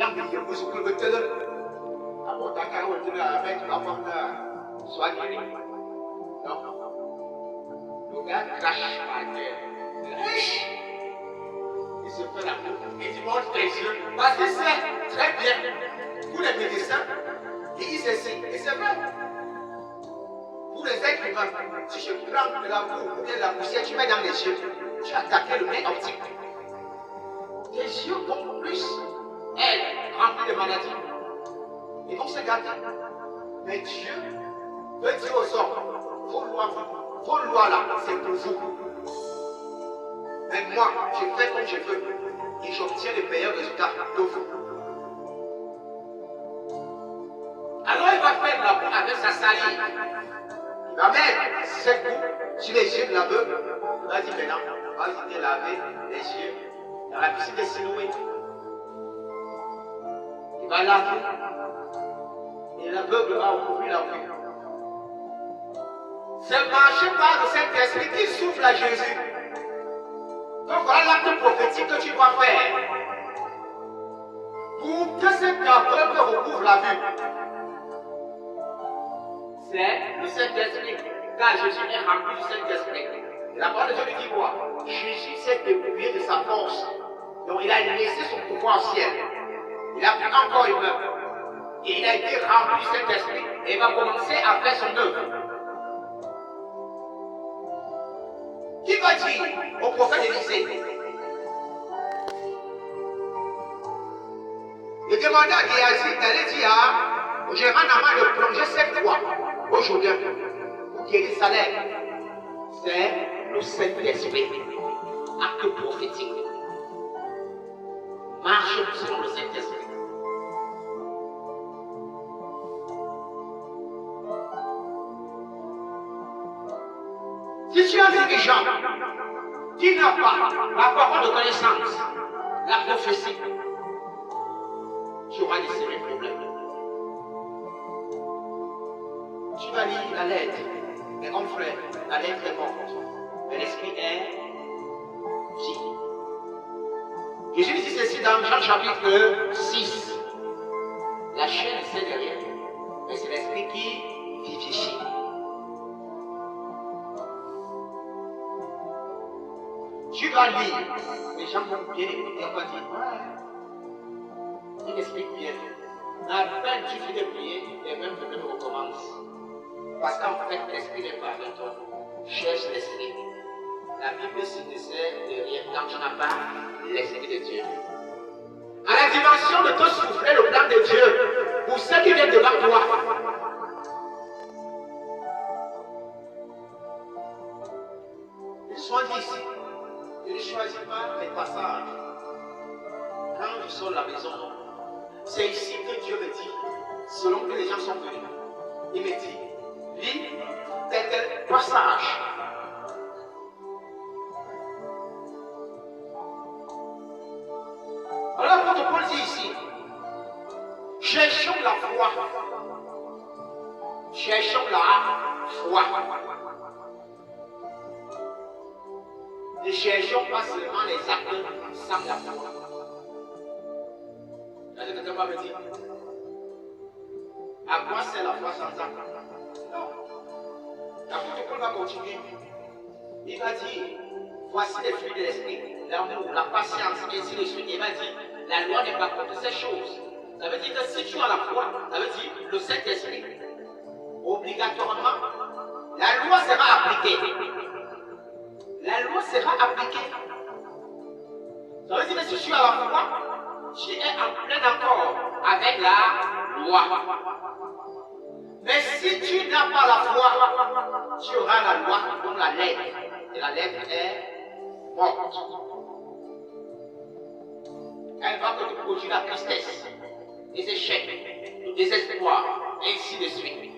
yang dihembus betul-betul. Kamu takkan betul avec apa soit guéri. Non. Le gars crache par terre. Il se fait la peau. Il dit montre tes yeux. Parce que c'est très bien. Pour les médecins, ils disent ceci. Et c'est vrai. Pour les êtres humains, si je prends de la boue ou de la poussière, tu mets dans les yeux, tu attaques le nez optique. Tes yeux vont plus être remplis de maladies. Ils vont se gâter. Mais Dieu veut dire aux hommes, vos lois là, c'est pour vous. Mais moi, je fais comme je veux. Et j'obtiens les meilleurs résultats de vous. Alors il va faire la boue avec sa salive. Il va mettre cette boue sur les yeux de l'aveugle. Il va dire maintenant, vas-y te laver les yeux dans la piscine de Siloué. Il va laver. Et l'aveugle va ouvrir la vue. C'est marché par le Saint-Esprit qui souffle à Jésus. Donc voilà l'acte prophétique que tu dois faire. Pour que cet aveugle recouvre la vue. C'est le Saint-Esprit. Car Jésus est rempli du Saint-Esprit. La parole de Dieu lui dit quoi? Jésus s'est dépouillé de sa force. Donc il a laissé son pouvoir au ciel. Il a pris encore une œuvre. Et il a été rempli du Saint-Esprit. Et il va commencer à faire son œuvre. Qui va dire au prophète Élisée? Il demanda à Géasi d'aller dire au gérant Naaman de plonger 7 fois au Jourdain pour guérir sa lèvre. C'est le Saint-Esprit, acte prophétique. Marche selon le Saint-Esprit. Si tu es un dirigeant qui n'a pas la parole de connaissance, la prophétie, tu auras des sérieux problèmes. Tu vas lire la lettre, mais mon frère, la lettre est morte, mais l'esprit est vie. Jésus dit ceci dans Jean chapitre 6. La chair c'est derrière, mais c'est l'esprit qui vivifie. Tu vas lire, les gens vont bien écouter, on va dire, il explique bien. À peine tu finis de prier, les mêmes problèmes recommencent. Parce qu'en fait, l'esprit n'est pas avec toi. Cherche l'esprit. La Bible se sert de rien quand tu n'as pas l'esprit de Dieu. À la dimension de te souffler le plan de Dieu, pour ceux qui viennent devant toi. Ils sont dit ici. Je ne choisis pas les passages. Quand je sors de la maison, c'est ici que Dieu me dit, selon que les gens sont venus, il me dit, lis tel passage. Alors l'apôtre Paul dit ici, cherchons la foi. Cherchons la foi. Ne cherchons pas seulement les actes sans la foi. Est-ce que tu vas me dire? À quoi c'est la foi sans acte? Non. L'apôtre Paul va continuer. Il va dire, voici les fruits de l'esprit, l'amour, la patience, ainsi de suite. Il va dire, la loi n'est pas contre ces choses. Ça veut dire que si tu as la foi, ça veut dire le Saint-Esprit, obligatoirement, la loi sera appliquée. La loi sera appliquée. Ça veut dire que si tu as la foi, tu es en plein accord avec la loi. Mais si tu n'as pas la foi, tu auras la loi comme la lettre. Et la lettre est morte. Elle va te produire la tristesse, les échecs, le désespoir, et ainsi de suite.